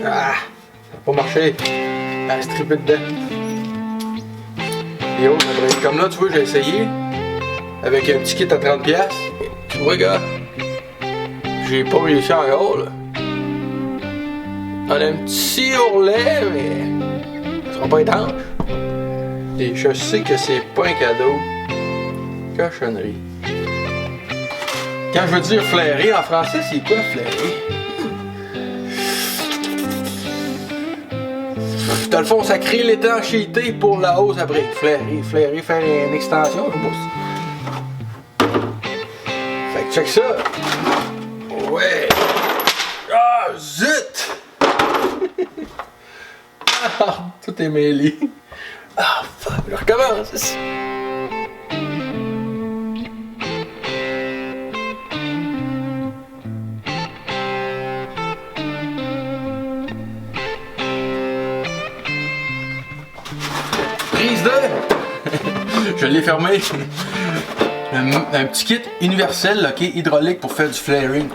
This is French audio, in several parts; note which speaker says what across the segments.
Speaker 1: Ah, ça n'a pas marché. Elle a strippé dedans. Et oh, comme là, tu vois, j'ai essayé. Avec un petit kit à 30$. Tu vois, gars, j'ai pas réussi encore, là. On a un petit ourlet, mais ça sera pas étanche. Et je sais que c'est pas un cadeau. Cochonnerie. Quand je veux dire flairer en français, c'est quoi flairer? Dans le fond, ça crée l'étanchéité pour la hausse à briques. Flairer, flairer, faire une extension, je sais pas. Fait que check ça. Ouais. Ah, zut! Ah, tout est mêlé. Ah, fuck, je recommence. Prise de... Je l'ai fermé. Un petit kit universel, ok, hydraulique pour faire du flaring.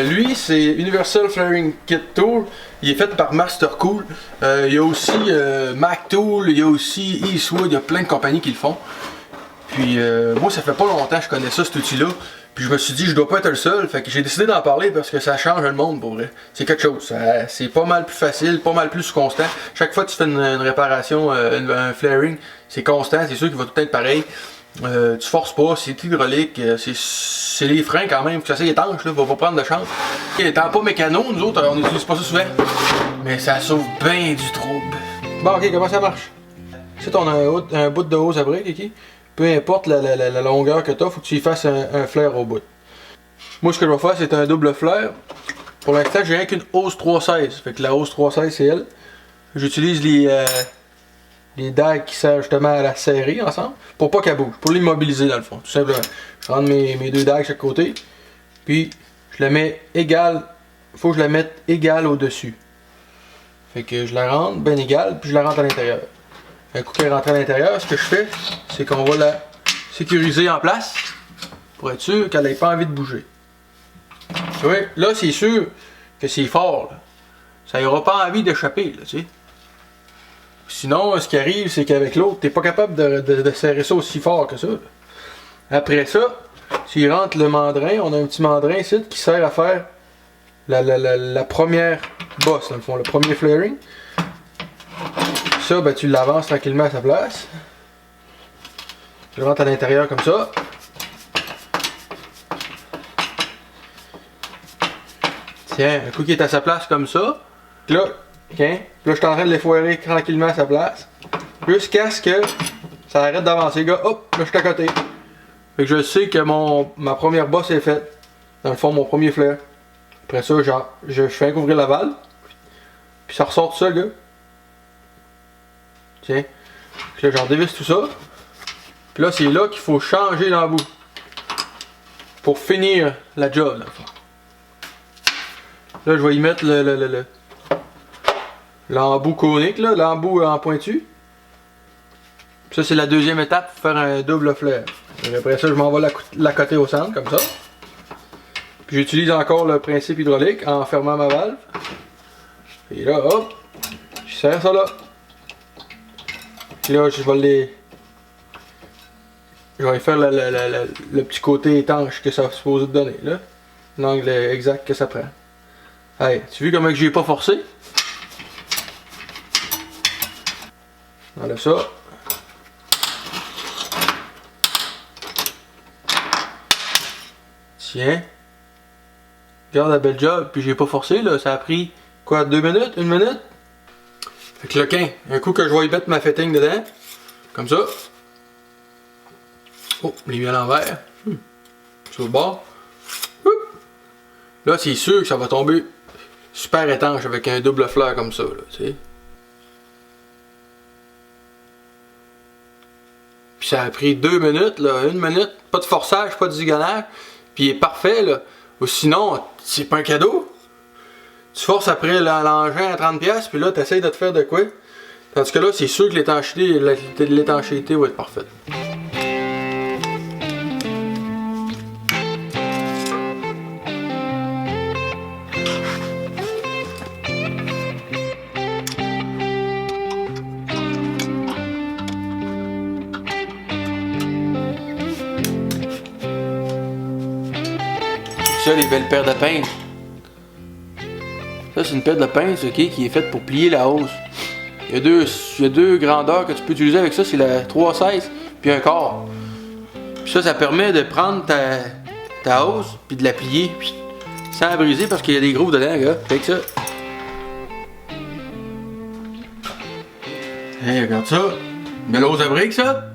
Speaker 1: Lui, c'est Universal Flaring Kit Tool. Il est fait par Master Cool. Il y a aussi Mac Tool, il y a aussi Eastwood, il y a plein de compagnies qui le font. Puis moi, ça fait pas longtemps que je connais ça, cet outil-là. Puis je me suis dit, je dois pas être le seul. Fait que j'ai décidé d'en parler parce que ça change le monde pour vrai. C'est quelque chose. C'est pas mal plus facile, pas mal plus constant. Chaque fois que tu fais une réparation, un flaring, c'est constant. C'est sûr qu'il va tout être pareil. Tu forces pas, c'est hydraulique, c'est les freins quand même, faut que ça soit étanche, là, va pas prendre de chance. Étant pas mécano, nous autres, on n'utilise pas ça souvent, mais ça sauve bien du trouble. Bon, ok, comment ça marche? Si on a un bout de hausse à brique, ok? Peu importe la longueur que tu as, faut que tu y fasses un flair au bout. Moi, ce que je vais faire, c'est un double flair. Pour l'instant, j'ai rien qu'une hausse 316, fait que la hausse 316, c'est elle. J'utilise les dagues qui servent justement à la serrer ensemble, pour pas qu'elle bouge, pour l'immobiliser dans le fond, tout simplement. Je rentre mes deux dagues de chaque côté, puis je la mets égale, faut que je la mette égale au-dessus. Fait que je la rentre bien égale, puis je la rentre à l'intérieur. Un coup qu'elle rentre à l'intérieur, ce que je fais, c'est qu'on va la sécuriser en place, pour être sûr qu'elle n'ait pas envie de bouger. Tu vois, là c'est sûr que c'est fort, là. Ça n'aura pas envie d'échapper, là, tu sais. Sinon, ce qui arrive, c'est qu'avec l'autre, t'es pas capable de serrer ça aussi fort que ça. Après ça, s'il rentre le mandrin, on a un petit mandrin ici qui sert à faire la première bosse, dans le fond, le premier flaring. Ça, ben, tu l'avances tranquillement à sa place. Tu le rentres à l'intérieur comme ça. Tiens, un coup qui est à sa place comme ça. Là, okay. Là, je suis en train de l'effoirer tranquillement à sa place. Jusqu'à ce que ça arrête d'avancer, gars. Hop, là, je suis à côté. Fait que je sais que ma première bosse est faite. Dans le fond, mon premier flair. Après ça, genre, je fais ouvrir la valve. Puis ça ressort tout seul, gars. Tiens. Puis là, j'en dévisse tout ça. Puis là, c'est là qu'il faut changer l'embout. Pour finir la job, dans le fond. Là, je vais y mettre l'embout conique, l'embout en pointu. Ça, c'est la deuxième étape pour faire un double flair. Et après ça, je m'en vais l'accoter au centre, comme ça. Puis j'utilise encore le principe hydraulique en fermant ma valve. Et là, hop, je serre ça là. Puis là, je vais faire le petit côté étanche que ça va supposé donner, là. L'angle exact que ça prend. Hey, tu vois comment j'ai pas forcé? Voilà ça. Tiens. Regarde la belle job, puis j'ai pas forcé là, ça a pris quoi, 2 minutes? 1 minute? Fait que le quin, un coup que je vais y mettre ma fitting dedans, comme ça. Oh, je l'ai mis à l'envers. Sur le bord. Là, c'est sûr que ça va tomber super étanche avec un double flair comme ça, là, tu sais. Puis ça a pris 2 minutes, là, 1 minute, pas de forçage, pas de zigonnage, puis il est parfait, là. Ou sinon, c'est pas un cadeau. Tu forces après l'engin à 30$, puis là, tu essaies de te faire de quoi. Tandis que là, c'est sûr que l'étanchéité va être parfaite. ça, les belles paires de pinces. Ça, c'est une paire de pinces, ok, qui est faite pour plier la hausse. Il y a deux grandeurs que tu peux utiliser avec ça, c'est la 3/16 puis un quart. Puis ça permet de prendre ta hausse puis de la plier sans la briser parce qu'il y a des grooves dedans, gars. Fait que ça. Hey, regarde ça. Une belle hausse à briques, ça.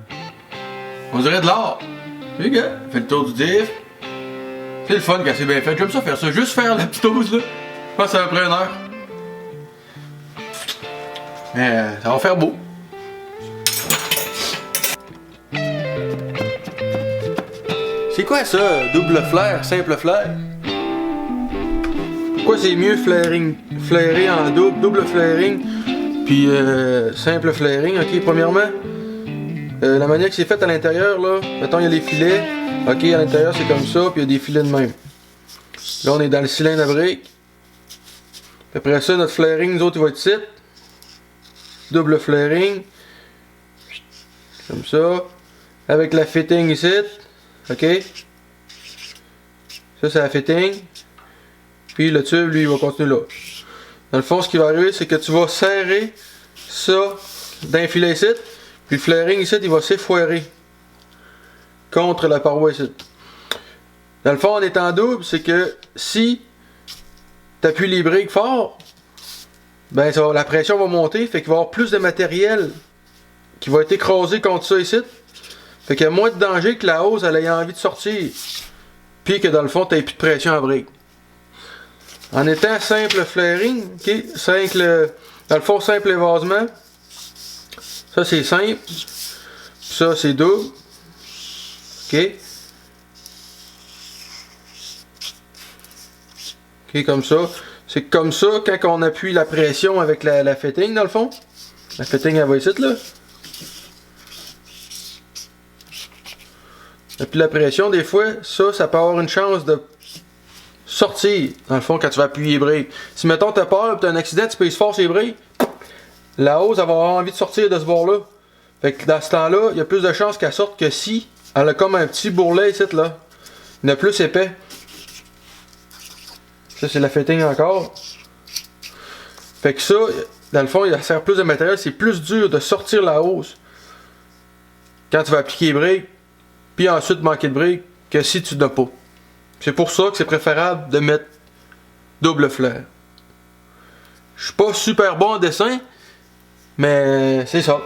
Speaker 1: On dirait de l'or. Les gars, fait le tour du diff. C'est le fun quand c'est bien fait. J'aime ça faire ça. Juste faire la petite hausse là. Je pense que ça va prendre une heure. Mais ça va faire beau. C'est quoi ça? Double flair, simple flair? Pourquoi c'est mieux flairer en double flairing, puis simple flairing? Ok, premièrement, la manière que c'est fait à l'intérieur, là, mettons il y a les filets, ok, à l'intérieur c'est comme ça, puis il y a des filets de même. Là on est dans le cylindre à briques. Après ça, notre flairing, nous autres, il va être ici. Double flairing. Comme ça. Avec la fitting ici. Ok. Ça, c'est la fitting. Puis le tube, lui, il va continuer là. Dans le fond, ce qui va arriver, c'est que tu vas serrer ça d'un filet ici. Puis le flairing ici, il va s'effoirer contre la paroi ici. Dans le fond, en étant double, c'est que si tu appuies les briques fort, ben la pression va monter, fait qu'il va y avoir plus de matériel qui va être écrasé contre ça ici. Fait qu'il y a moins de danger que la hausse elle ait envie de sortir. Puis que dans le fond, tu n'as plus de pression à brique. En étant simple flairing, ok, dans le fond, simple évasement, ça c'est simple, ça c'est double, ok. Ok, comme ça. C'est comme ça quand on appuie la pression avec la fitting dans le fond. La fitting elle va ici là. Et puis la pression, des fois, ça peut avoir une chance de sortir dans le fond quand tu vas appuyer les briques. Si mettons t'as peur, t'as un accident, tu pèses fort sur les briques, la hausse elle va avoir envie de sortir de ce bord-là. Fait que dans ce temps-là, il y a plus de chances qu'elle sorte que si elle a comme un petit bourrelet ici là. Il y en a plus épais. Ça c'est la fitting encore. Fait que ça, dans le fond, il sert plus de matériel, c'est plus dur de sortir la hausse quand tu vas appliquer les briques, puis ensuite manquer de briques, que si tu n'as pas. C'est pour ça que c'est préférable de mettre double flair. Je suis pas super bon en dessin, mais c'est ça.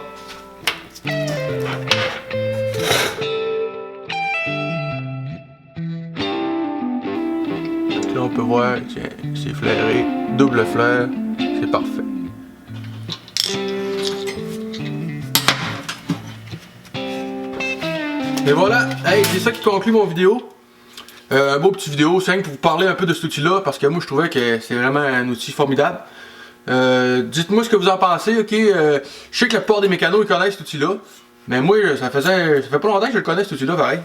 Speaker 1: Là on peut voir, tiens, c'est flairé, double flair, c'est parfait. Et voilà, hey, c'est ça qui conclut mon vidéo. Un beau petit vidéo simple pour vous parler un peu de cet outil-là, parce que moi je trouvais que c'est vraiment un outil formidable. Dites-moi ce que vous en pensez, ok? Je sais que la plupart des mécanos ils connaissent cet outil-là, mais moi ça fait pas longtemps que je le connais cet outil-là, pareil.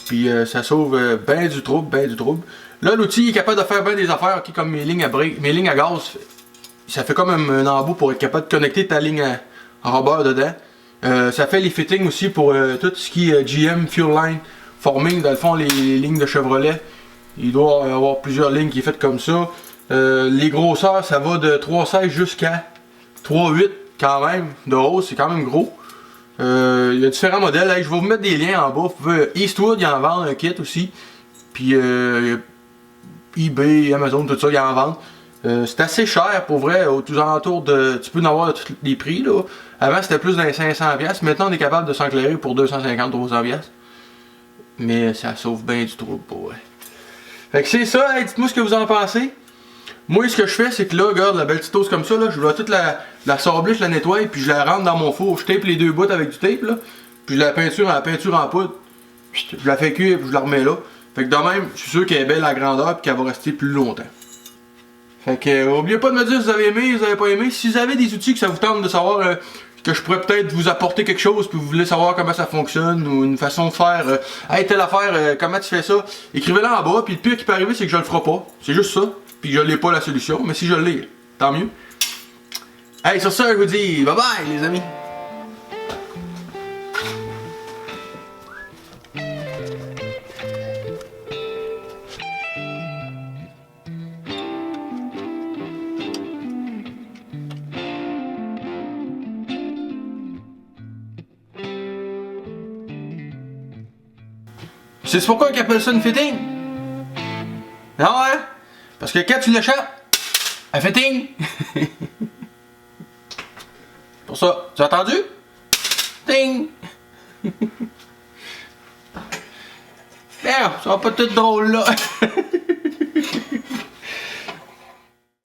Speaker 1: Puis ça sauve bien du trouble, Là l'outil est capable de faire bien des affaires, ok, comme mes lignes à gaz. Ça fait comme un embout pour être capable de connecter ta ligne en rubber dedans. Ça fait les fittings aussi pour tout ce qui est GM Fuel Line Forming, dans le fond les lignes de Chevrolet. Il doit y avoir plusieurs lignes qui est faites comme ça. Les grosseurs, ça va de 3,16 jusqu'à 3,8 quand même de hausse, c'est quand même gros. Il y a différents modèles, hey, je vais vous mettre des liens en bas. Eastwood, il en vend un kit aussi. Puis eBay, Amazon, tout ça, il en vendent. C'est assez cher pour vrai, aux alentours de. Tu peux en avoir tous les prix là. Avant c'était plus dans les 500$, maintenant on est capable de s'enclairer pour 250-300$. Mais ça sauve bien du trouble pour vrai. Fait que c'est ça, hey, dites-moi ce que vous en pensez. Moi ce que je fais c'est que là, regarde la belle petite hausse comme ça, là, je vais toute la sabler, je la nettoie, puis je la rentre dans mon four, je tape les deux bouts avec du tape là, puis je la peinture en poudre, je la fais cuire et je la remets là. Fait que de même, je suis sûr qu'elle est belle à grandeur et qu'elle va rester plus longtemps. Fait que oubliez pas de me dire si vous avez aimé, si vous avez pas aimé. Si vous avez des outils que ça vous tente de savoir que je pourrais peut-être vous apporter quelque chose, puis vous voulez savoir comment ça fonctionne ou une façon de faire, hey telle affaire, comment tu fais ça, écrivez-le en bas. Puis le pire qui peut arriver c'est que je le ferai pas. C'est juste ça. Puis je l'ai pas la solution. Mais si je l'ai, tant mieux. Hey, sur ça je vous dis bye bye les amis. C'est pourquoi ils appellent ça une fitting? Non, hein? Parce que quand tu l'échappes, elle fait ting! Pour ça, tu as entendu? Ting! Bien, ça va pas tout drôle là.